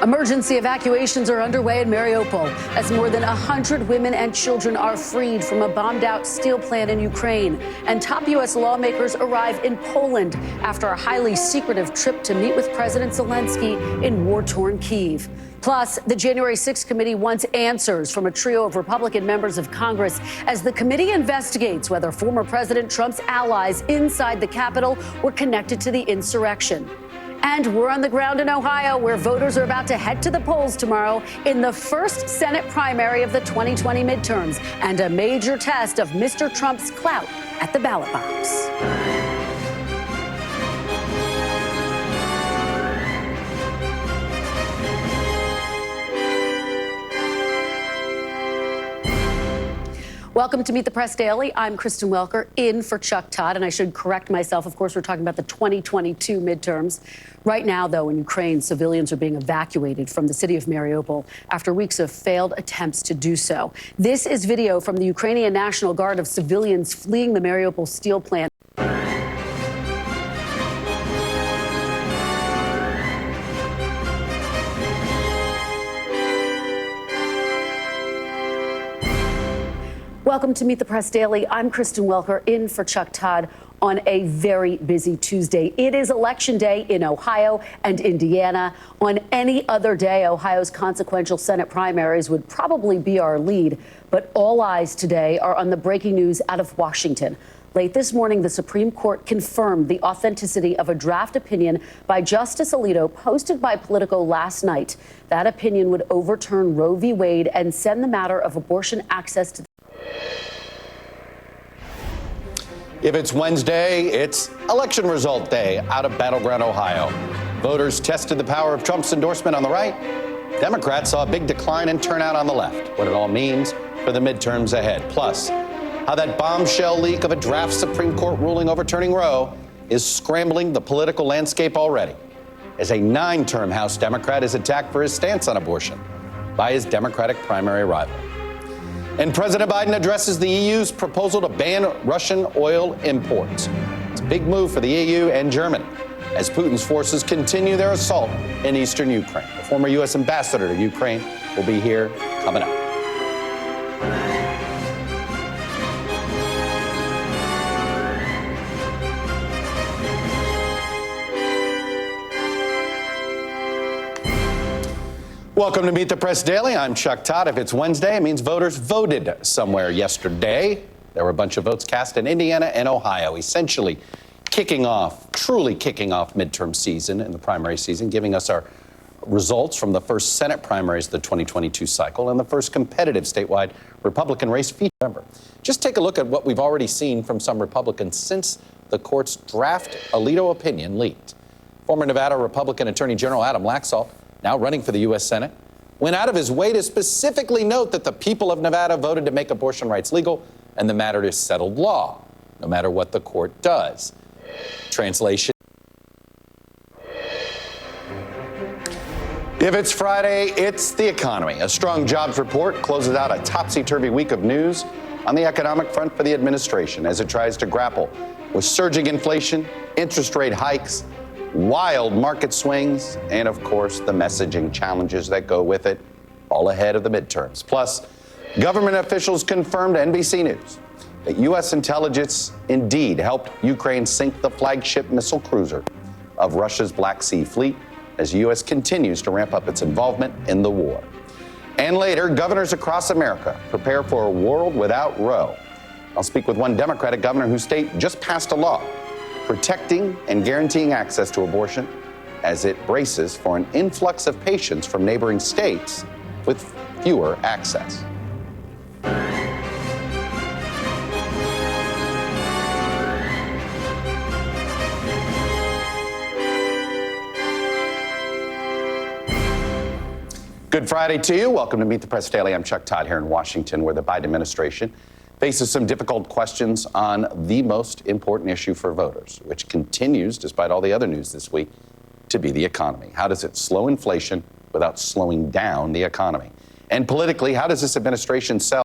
Emergency evacuations are underway in Mariupol as more than 100 women and children are freed from a bombed-out steel plant in Ukraine. And top U.S. lawmakers arrive in Poland after a highly secretive trip to meet with President Zelensky in war-torn Kyiv. Plus, the January 6th committee wants answers from a trio of Republican members of Congress as the committee investigates whether former President Trump's allies inside the Capitol were connected to the insurrection. And we're on the ground in Ohio, where voters are about to head to the polls tomorrow in the first Senate primary of the 2020 midterms and a major test of Mr. Trump's clout at the ballot box. Welcome to Meet the Press Daily. I'm Kristen Welker, in for Chuck Todd, and I should correct myself. Of course, we're talking about the 2022 midterms. Right now, though, in Ukraine, civilians are being evacuated from the city of Mariupol after weeks of failed attempts to do so. This is video from the Ukrainian National Guard of civilians fleeing the Mariupol steel plant. Welcome to Meet the Press Daily. I'm Kristen Welker, in for Chuck Todd on a very busy Tuesday. It is Election Day in Ohio and Indiana. On any other day, Ohio's consequential Senate primaries would probably be our lead. But all eyes today are on the breaking news out of Washington. Late this morning, the Supreme Court confirmed the authenticity of a draft opinion by Justice Alito posted by Politico last night. That opinion would overturn Roe v. Wade and send the matter of abortion access to If it's Wednesday, it's election result day out of battleground Ohio. Voters tested the power of Trump's endorsement on the right. Democrats saw a big decline in turnout on the left. What it all means for the midterms ahead. Plus, how that bombshell leak of a draft Supreme Court ruling overturning Roe is scrambling the political landscape already, as a 9-term House Democrat is attacked for his stance on abortion by his Democratic primary rival. And President Biden addresses the EU's proposal to ban Russian oil imports. It's a big move for the EU and Germany as Putin's forces continue their assault in eastern Ukraine. The former U.S. ambassador to Ukraine will be here coming up. Welcome to Meet the Press Daily. I'm Chuck Todd. If it's Wednesday, it means voters voted somewhere yesterday. There were a bunch of votes cast in Indiana and Ohio, essentially truly kicking off midterm season and the primary season, giving us our results from the first Senate primaries of the 2022 cycle and the first competitive statewide Republican race feature. Just take a look at what we've already seen from some Republicans since the court's draft Alito opinion leaked. Former Nevada Republican Attorney General Adam Laxalt, now running for the U.S. Senate, went out of his way to specifically note that the people of Nevada voted to make abortion rights legal and the matter is settled law, no matter what the court does. Translation: if it's Friday, it's the economy. A strong jobs report closes out a topsy-turvy week of news on the economic front for the administration as it tries to grapple with surging inflation, interest rate hikes, wild market swings, and of course, the messaging challenges that go with it, all ahead of the midterms. Plus, government officials confirmed to NBC News that U.S. intelligence indeed helped Ukraine sink the flagship missile cruiser of Russia's Black Sea Fleet as the U.S. continues to ramp up its involvement in the war. And later, governors across America prepare for a world without Roe. I'll speak with one Democratic governor whose state just passed a law protecting and guaranteeing access to abortion as it braces for an influx of patients from neighboring states with fewer access. Good Friday to you. Welcome to Meet the Press Daily. I'm Chuck Todd here in Washington, where the Biden administration faces some difficult questions on the most important issue for voters, which continues, despite all the other news this week, to be the economy. How does it slow inflation without slowing down the economy? And politically, how does this administration sell